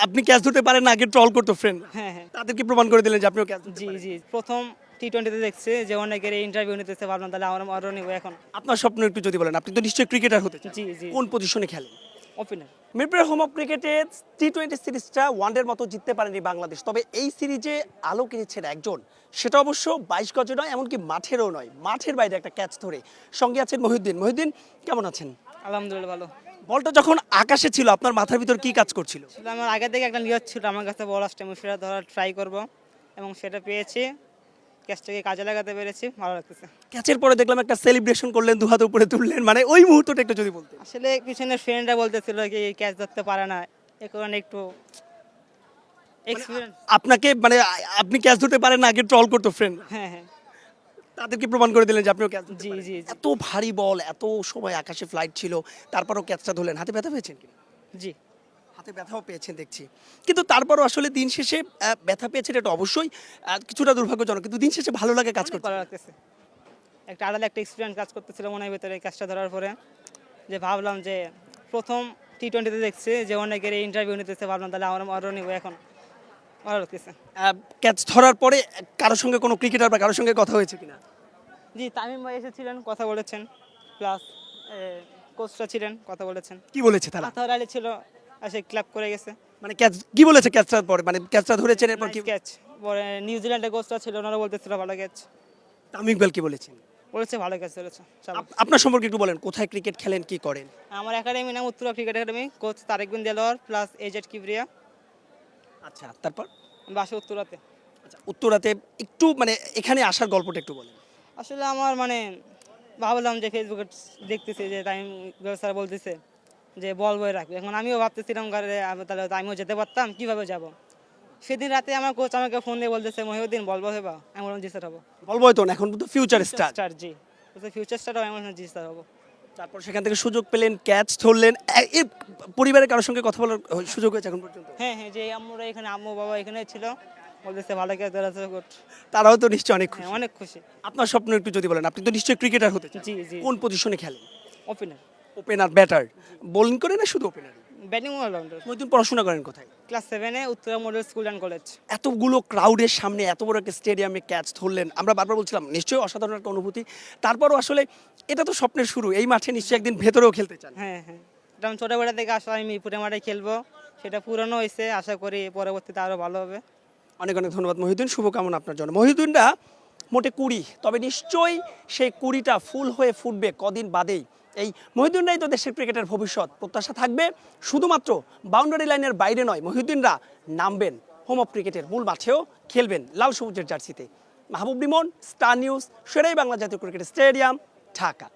আপনি ক্যাচ ধরতে পারেন না, আগে ট্রল করতো ফ্রেন্ড। হ্যাঁ হ্যাঁ তাদেরকে প্রমাণ করে দিলেন যে আপনিও ক্যাচ ধরতে জি পারেন। জি প্রথম টি-20তে দেখছি যে অনেকের ইন্টারভিউ নিতেছে, ভাবলাম তাহলে আমারও নিব এখন। আপনার স্বপ্ন একটু যদি বলেন, আপনি তো নিশ্চয়ই ক্রিকেটার হতে চান। জি জি কোন পজিশনে খেলেন? ওপেনার। মিরপুরের হোম অফ ক্রিকেটে টি-20 সিরিজটা ওয়ানডের মতো জিততে পারেনি বাংলাদেশ, তবে এই সিরিজে আলো কিনেছেন একজন, সেটা অবশ্য 22 গজে নয়, এমনকি মাঠেরও নয়, মাঠের বাইরে একটা ক্যাচ ধরে। সঙ্গে আছেন মহিউদ্দিন। মহিউদ্দিন, কেমন আছেন? আলহামদুলিল্লাহ ভালো। বলটা যখন আকাশে ছিল আপনার মাথার ভিতর কি কাজ করছিল? আসলে আমার আগে থেকে একটা নিয়ত ছিল আমার কাছে বল আসছে, আমি সেটা ধরার ট্রাই করব এবং সেটা পেয়েছি। ক্যাচটাকে কাজে লাগাতে পেরেছি, ভালো লাগতেছে। ক্যাচের পরে দেখলাম একটা সেলিব্রেশন করলেন, দু হাত উপরে তুললেন, মানে ওই মুহূর্তটা একটু যদি বলতেন। আসলে পিছনের ফ্রেন্ডরা বলতেছিল কি ক্যাচ ধরতে পারে না, এ কারণে একটু এক্সপিরিয়েন্স। আপনাকে মানে আপনি ক্যাচ ধরতে পারেন না, আগে ট্রল করতো ফ্রেন্ড। হ্যাঁ হ্যাঁ তাদেরকে প্রমাণ করে দিলেন যে আপনিও ক্যাচ ধরতে জি পারেন। জি জি এত ভারী বল, এত সময় আকাশে ফ্লাইট ছিল, তারপরও ক্যাচটা ধরলেন। হাতে ব্যথা পেয়েছেন কি? জি হাতে ব্যথাও পেয়েছেন দেখছি, কিন্তু তারপরও আসলে দিন শেষে ব্যথা পেয়েছেন, এটা অবশ্যই কিছুটা দুর্ভাগ্যজনক, কিন্তু দিন শেষে ভালো লাগে কাজ অনেক করতে। ভালো লাগতেছে। একটা আলাদা একটা এক্সপিরিয়েন্স কাজ করতেছিল মনের ভিতরে ক্যাচটা ধরার পরে, যে ভাবলাম যে প্রথম টি-20তে দেখছি যে অনেকের ইন্টারভিউ নিতেছে, ভাবলাম তাহলে আমারও নিব এখন, ভালো লাগতেছে। ক্যাচ ধরার পরে কারোর সঙ্গে কোনো ক্রিকেটার বা কারোর সঙ্গে কথা হয়েছে কিনা? জি তামিম ভাই এসেছিলেন, কথা বলেছেন, প্লাস কোচরা ছিলেন, কথা বলেছেন। কি বলেছে তারা? আতার আলী ছিল, এসে ক্লাব করে গেছে। মানে ক্যাচ কি বলেছে ক্যাচটার পরে, মানে ক্যাচটা ধরেছেন এরপর কি? ক্যাচ পরে নিউজিল্যান্ডের কোচরা ছিল, ওনারা বলতেছিল ভালো ক্যাচ। তামিম ইকবাল কি বলেছেন? বলেছে ভালো ক্যাচ চলেছে। আপনার সম্পর্কে একটু বলেন, কোথায় ক্রিকেট খেলেন, কি করেন? আমার একাডেমি নাম Uttara cricket academy, coach Tareq Bin Delwar plus A Z Kibria, আচ্ছা, তারপর? বাসা উত্তরাতে। আচ্ছা, উত্তরাতে একটু মানে এখানে আসার গল্পটা একটু বলেন। আসলে আমার মানে ভাবলাম যে ফেসবুকে দেখতেছি যে তামিম ইকবাল স্যার বলতেছে যে বল বয়ে রাখবে, এখন আমিও ভাবতেছিলাম ঘরে তাহলে তো আমিও যেতে পারতাম, কীভাবে যাব। সেদিন রাতে আমার কোচ আমাকে ফোন দিয়ে বলতেছে মহিউদ্দিন বল বয় হবা, আমি বললাম জি স্যার হবো। বলবো তো না, এখন তো ফিউচার স্টার। স্টার জি, ফিউচার স্টার হবে, আমি বললাম জি স্যার হবো। তারপর সেখান থেকে সুযোগ পেলেন, ক্যাচ ধরলেন। এর পরিবারের কারোর সঙ্গে কথা বলার সুযোগ হয়েছে এখন পর্যন্ত? হ্যাঁ হ্যাঁ, যে আমরা এখানে আম্মু বাবা এখানে ছিল, বলতেছে ভালো ক্যাচ ধরেছে, গুড। তারাও তো নিশ্চয়ই অনেক খুশি। হ্যাঁ অনেক খুশি। আপনার স্বপ্ন একটু যদি বলেন, আপনি তো নিশ্চয়ই ক্রিকেটার হতে চান। জি জি কোন পজিশনে খেলেন? ওপেনার। ওপেনার, ব্যাটার, বোলিং করেন না শুধু ওপেনার? Batting allrounder. নতুন পড়াশোনা করেন কোথায়? ক্লাস 7-এ Uttara model school and college. এতগুলো ক্রাউডের সামনে এত বড় একটা স্টেডিয়ামে ক্যাচ ধরলেন, আমরা বারবার বলছিলাম নিশ্চয়ই অসাধারণ একটা অনুভূতি। তারপরও আসলে এটা তো স্বপ্নের শুরু, এই মাঠে নিশ্চয়ই একদিন ভেতরেও খেলতে চান। হ্যাঁ হ্যাঁ, এটা আমি ছোটোবেলা থেকে আসলে আমি মিরপুরে মাঠে খেলবো, সেটা পূরণও হয়েছে, আশা করি পরবর্তীতে আরও ভালো হবে। অনেক অনেক ধন্যবাদ মহিউদ্দিন, শুভকামনা আপনার জন্য। মহিউদ্দিনরা মোটে 20, তবে নিশ্চয়ই সেই 20টা ফুল হয়ে ফুটবে কদিন বাদেই। এই মহিউদ্দিনরাই তো দেশের ক্রিকেটের ভবিষ্যৎ। প্রত্যাশা থাকবে শুধুমাত্র বাউন্ডারি লাইনের বাইরে নয়, মহিউদ্দিনরা নামবেন হোম অফ ক্রিকেটের মূল মাঠেও, খেলবেন লাল সবুজের জার্সিতে। মাহবুব বিমন, স্টার নিউজ, সেরাই বাংলা জাতীয় ক্রিকেট স্টেডিয়াম, ঢাকা।